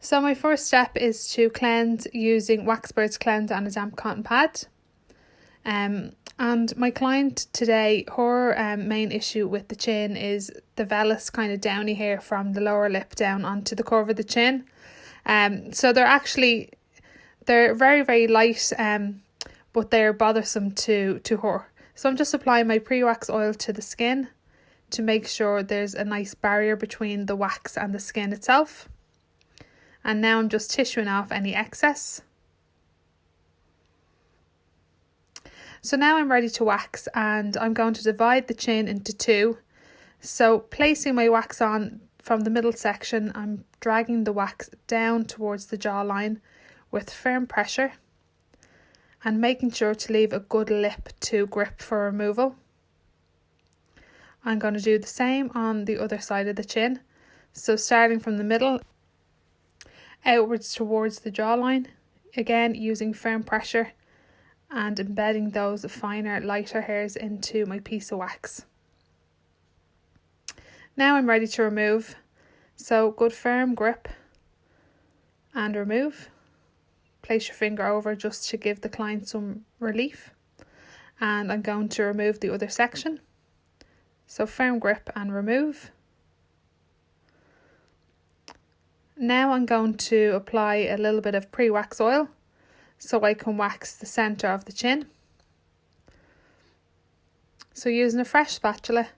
So my first step is to cleanse using Waxperts cleanser and a damp cotton pad. And my client today, her main issue with the chin is the vellus kind of downy hair from the lower lip down onto the curve of the chin. So they're very, very light, but they're bothersome to her. So I'm just applying my pre-wax oil to the skin to make sure there's a nice barrier between the wax and the skin itself. And now I'm just tissuing off any excess. So now I'm ready to wax, and I'm going to divide the chin into two. So placing my wax on from the middle section, I'm dragging the wax down towards the jawline with firm pressure and making sure to leave a good lip to grip for removal. I'm going to do the same on the other side of the chin. So starting from the middle, outwards towards the jawline, again using firm pressure and embedding those finer, lighter hairs into my piece of wax. Now I'm ready to remove. So good firm grip and remove. Place your finger over just to give the client some relief. And I'm going to remove the other section. So firm grip and remove. Now I'm going to apply a little bit of pre-wax oil so I can wax the centre of the chin. So using a fresh spatula,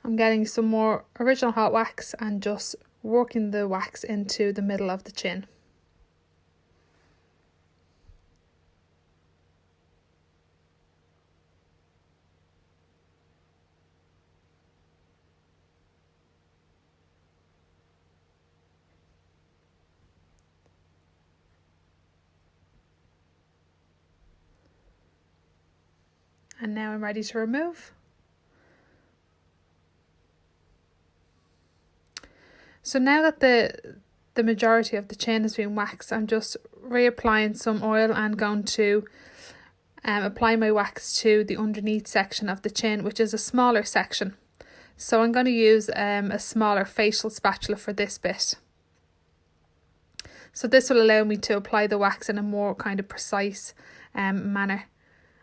I'm getting some more Original Hot Wax and just working the wax into the middle of the chin. And now I'm ready to remove. So now that the majority of the chin has been waxed, I'm just reapplying some oil and going to apply my wax to the underneath section of the chin, which is a smaller section. So I'm going to use a smaller facial spatula for this bit. So this will allow me to apply the wax in a more kind of precise manner.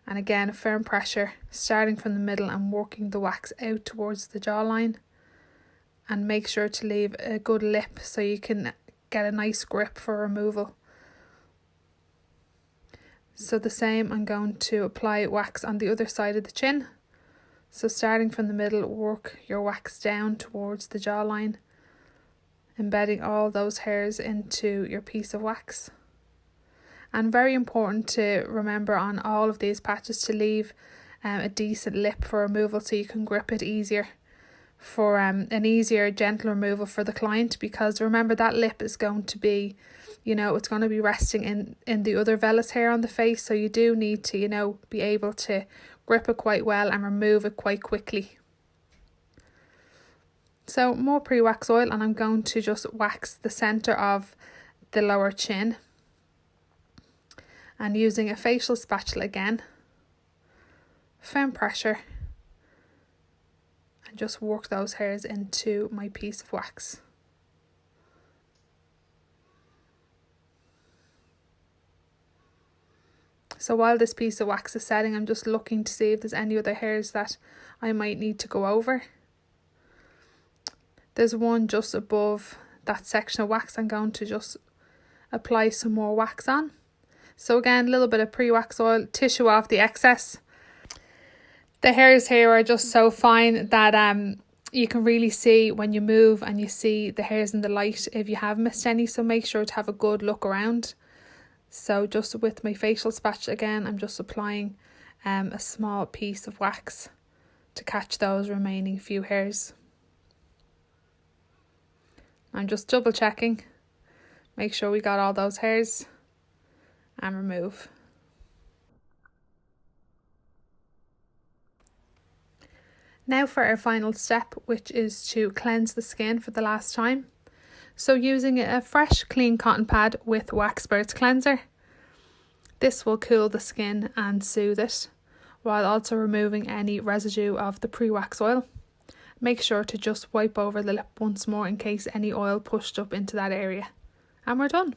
And again, firm pressure, starting from the middle and working the wax out towards the jawline. And make sure to leave a good lip so you can get a nice grip for removal. So the same, I'm going to apply wax on the other side of the chin. So starting from the middle, work your wax down towards the jawline, embedding all those hairs into your piece of wax. And very important to remember on all of these patches to leave a decent lip for removal so you can grip it easier for an easier, gentle removal for the client, because remember that lip is going to be, it's going to be resting in the other vellus hair on the face, so you do need to, be able to grip it quite well and remove it quite quickly. So more pre-wax oil, and I'm going to just wax the centre of the lower chin. And using a facial spatula again, firm pressure, and just work those hairs into my piece of wax. So while this piece of wax is setting, I'm just looking to see if there's any other hairs that I might need to go over. There's one just above that section of wax. I'm going to just apply some more wax on. So again, a little bit of pre-wax oil, tissue off the excess. The hairs here are just so fine that you can really see when you move and you see the hairs in the light if you have missed any. So make sure to have a good look around. So just with my facial spatula again, I'm just applying a small piece of wax to catch those remaining few hairs. I'm just double checking, make sure we got all those hairs, and remove. Now for our final step, which is to cleanse the skin for the last time. So using a fresh clean cotton pad with Waxperts cleanser. This will cool the skin and soothe it, while also removing any residue of the pre-wax oil. Make sure to just wipe over the lip once more in case any oil pushed up into that area. and we're done.